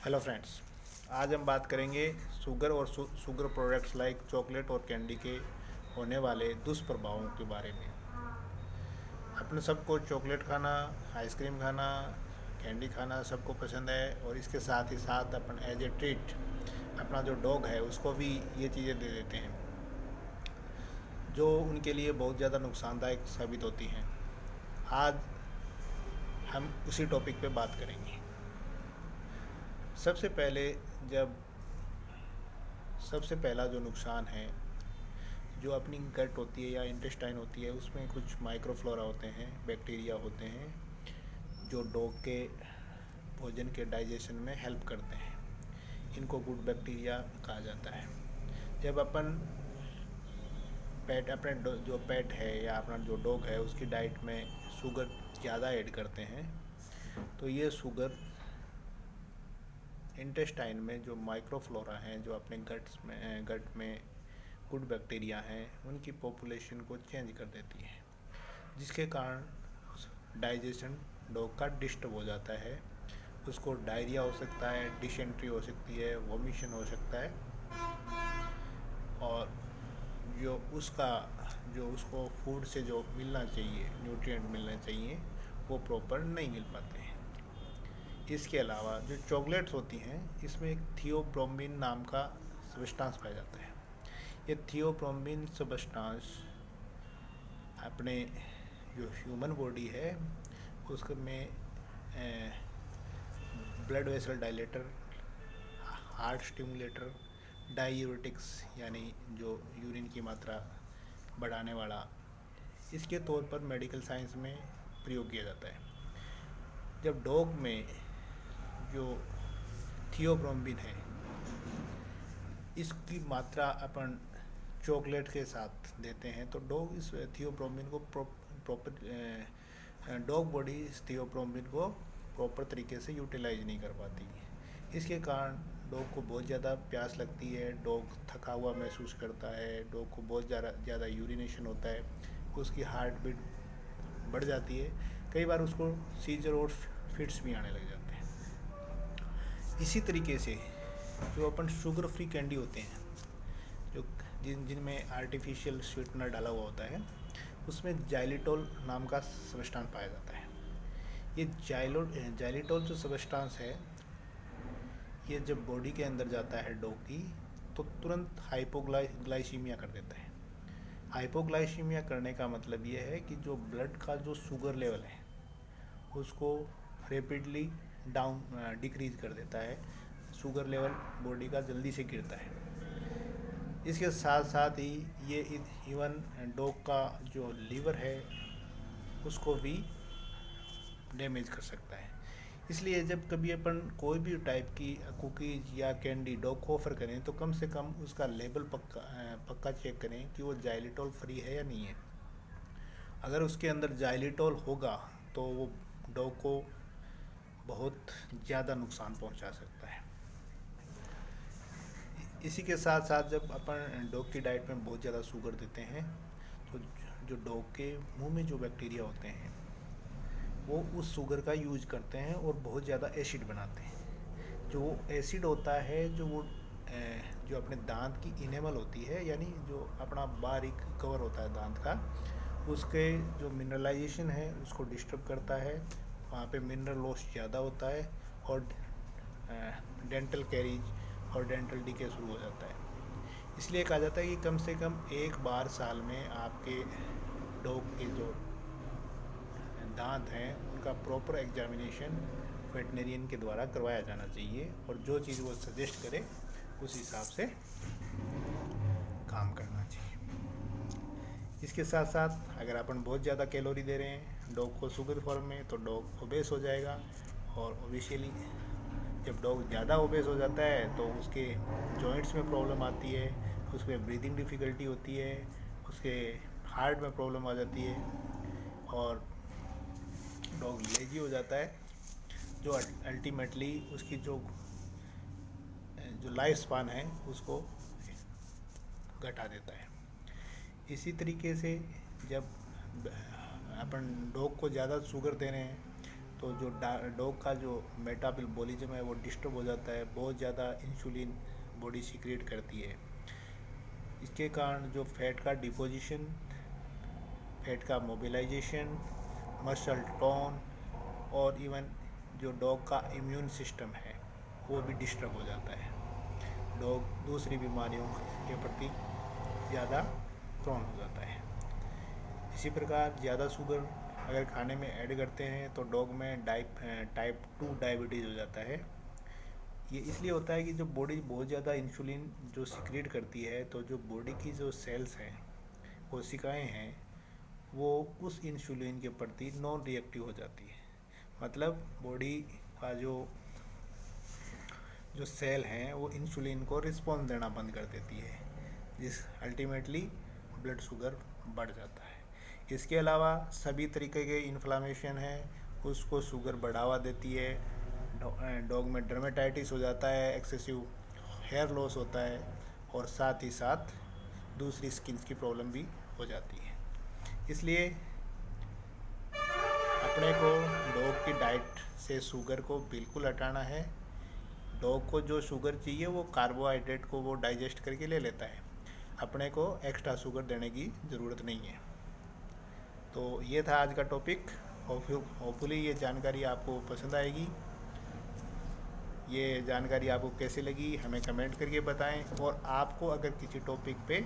Hello friends. आज हम बात करेंगे शुगर और शुगर प्रोडक्ट्स लाइक चॉकलेट और कैंडी के होने वाले दुष्प्रभावों के बारे में। अपने सबको चॉकलेट खाना, आइसक्रीम खाना, कैंडी खाना सबको पसंद है और इसके साथ ही साथ अपन एज ए ट्रीट अपना जो डॉग है उसको भी ये चीज़ें दे देते हैं जो उनके लिए बहुत ज़्यादा नुकसानदायक साबित होती हैं। आज हम उसी टॉपिक पे बात करेंगे। सबसे पहले जब सबसे पहला जो नुकसान है, जो अपनी गट होती है या इंटेस्टाइन होती है उसमें कुछ माइक्रोफ्लोरा होते हैं, बैक्टीरिया होते हैं जो डॉग के भोजन के डाइजेशन में हेल्प करते हैं। इनको गुड बैक्टीरिया कहा जाता है। जब अपन जो पेट है या अपना जो डॉग है उसकी डाइट में शुगर ज़्यादा ऐड करते हैं तो ये शुगर इंटेस्टाइन में जो माइक्रोफ्लोरा हैं, जो अपने गट में गुड बैक्टीरिया हैं, उनकी पॉपुलेशन को चेंज कर देती है, जिसके कारण डाइजेशन डॉग का डिस्टर्ब हो जाता है। उसको डायरिया हो सकता है, डिसेंट्री हो सकती है, वोमिशन हो सकता है और जो उसको फूड से जो मिलना चाहिए, न्यूट्रिएंट मिलना चाहिए, वो प्रॉपर नहीं मिल पाते हैं। इसके अलावा जो चॉकलेट्स होती हैं इसमें एक थियोब्रोमिन नाम का सब्सटेंस पाया जाता है। ये थियोब्रोमिन सब्सटेंस अपने जो ह्यूमन बॉडी है उसमें blood vessel dilator, heart stimulator, diuretics यानी जो यूरिन की मात्रा बढ़ाने वाला, इसके तौर पर मेडिकल साइंस में प्रयोग किया जाता है। जब डॉग में जो थियोब्रोमिन है इसकी मात्रा अपन चॉकलेट के साथ देते हैं तो डॉग इस थियोब्रोमिन को प्रॉपर डॉग बॉडी इस थियोब्रोमिन को प्रॉपर तरीके से यूटिलाइज नहीं कर पाती। इसके कारण डॉग को बहुत ज़्यादा प्यास लगती है, डॉग थका हुआ महसूस करता है, डॉग को बहुत ज़्यादा यूरिनेशन होता है, उसकी हार्ट बीट बढ़ जाती है, कई बार उसको सीजर और फिट्स भी आने लग जाते हैं। इसी तरीके से जो अपन शुगर फ्री कैंडी होते हैं, जो जिनमें आर्टिफिशियल स्वीटनर डाला हुआ होता है, उसमें जाइलिटोल नाम का सब्सटेंस पाया जाता है। ये जाइलिटोल जो सब्सटेंस है, ये जब बॉडी के अंदर जाता है डॉग की तो तुरंत हाइपोग्लाइसीमिया कर देता है। हाइपोग्लाइसीमिया करने का मतलब ये है कि जो ब्लड का जो शुगर लेवल है उसको रेपिडली डिक्रीज कर देता है, शुगर लेवल बॉडी का जल्दी से गिरता है। इसके साथ साथ ही ये इवन डॉग का जो लीवर है उसको भी डैमेज कर सकता है। इसलिए जब कभी अपन कोई भी टाइप की कुकीज़ या कैंडी डॉग को ऑफ़र करें तो कम से कम उसका लेबल पक्का चेक करें कि वो जाइलिटोल फ्री है या नहीं है। अगर उसके अंदर जाइलिटोल होगा तो वो डॉग को बहुत ज़्यादा नुकसान पहुंचा सकता है। इसी के साथ साथ जब अपन डॉग की डाइट में बहुत ज़्यादा शुगर देते हैं तो जो डॉग के मुंह में जो बैक्टीरिया होते हैं वो उस शुगर का यूज करते हैं और बहुत ज़्यादा एसिड बनाते हैं। जो एसिड होता है जो अपने दांत की इनेमल होती है, यानी जो अपना बारीक कवर होता है दांत का, उसके जो मिनरलाइजेशन है उसको डिस्टर्ब करता है। वहाँ पे मिनरल लॉस ज़्यादा होता है और डेंटल कैरीज और डेंटल डिके शुरू हो जाता है। इसलिए कहा जाता है कि कम से कम एक बार साल में आपके डॉग के जो दांत हैं उनका प्रॉपर एग्जामिनेशन वेटनेरियन के द्वारा करवाया जाना चाहिए और जो चीज़ वो सजेस्ट करे उस हिसाब से काम करना चाहिए। इसके साथ साथ अगर अपन बहुत ज़्यादा कैलोरी दे रहे हैं डॉग को शुगर फॉर्म में तो डॉग ओबेस हो जाएगा और ओबियसली जब डॉग ज़्यादा ओबेस हो जाता है तो उसके जॉइंट्स में प्रॉब्लम आती है, उसमें ब्रीदिंग डिफ़िकल्टी होती है, उसके हार्ट में प्रॉब्लम आ जाती है और डॉग लेजी हो जाता है, जो अल्टीमेटली उसकी जो लाइफ स्पान है उसको घटा देता है। इसी तरीके से जब अपन डॉग को ज़्यादा शुगर दे रहे हैं तो जो डॉग का जो मेटाबॉलिज्म है वो डिस्टर्ब हो जाता है, बहुत ज़्यादा इंसुलिन बॉडी सीक्रेट करती है। इसके कारण जो फैट का डिपोजिशन, फैट का मोबिलाइजेशन, मसल टोन और इवन जो डॉग का इम्यून सिस्टम है वो भी डिस्टर्ब हो जाता है। डॉग दूसरी बीमारियों के प्रति ज़्यादा प्रोन हो जाता है। इसी प्रकार ज़्यादा शुगर अगर खाने में ऐड करते हैं तो डॉग में टाइप 2 डायबिटीज़ हो जाता है। ये इसलिए होता है कि जो बॉडी बहुत ज़्यादा इंसुलिन जो सीक्रेट करती है, तो जो बॉडी की जो सेल्स हैं, कोशिकाएं हैं, वो उस इंसुलिन के प्रति नॉन रिएक्टिव हो जाती है। मतलब बॉडी का जो सेल हैं वो इंसुलिन को रिस्पॉन्स देना बंद कर देती है, जिस अल्टीमेटली ब्लड शुगर बढ़ जाता है। इसके अलावा सभी तरीके के इन्फ्लामेशन है, उसको शुगर बढ़ावा देती है। डॉग में डर्मेटाइटिस हो जाता है, एक्सेसिव हेयर लॉस होता है और साथ ही साथ दूसरी स्किन की प्रॉब्लम भी हो जाती है। इसलिए अपने को डॉग की डाइट से शुगर को बिल्कुल हटाना है। डॉग को जो शुगर चाहिए वो कार्बोहाइड्रेट को वो डाइजेस्ट करके ले लेता है, अपने को एक्स्ट्रा शुगर देने की ज़रूरत नहीं है। तो ये था आज का टॉपिक। होपफुली ये जानकारी आपको पसंद आएगी। ये जानकारी आपको कैसी लगी हमें कमेंट करके बताएं, और आपको अगर किसी टॉपिक पे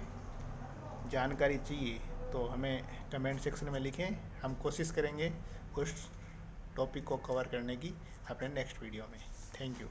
जानकारी चाहिए तो हमें कमेंट सेक्शन में लिखें। हम कोशिश करेंगे उस टॉपिक को कवर करने की अपने नेक्स्ट वीडियो में। Thank you.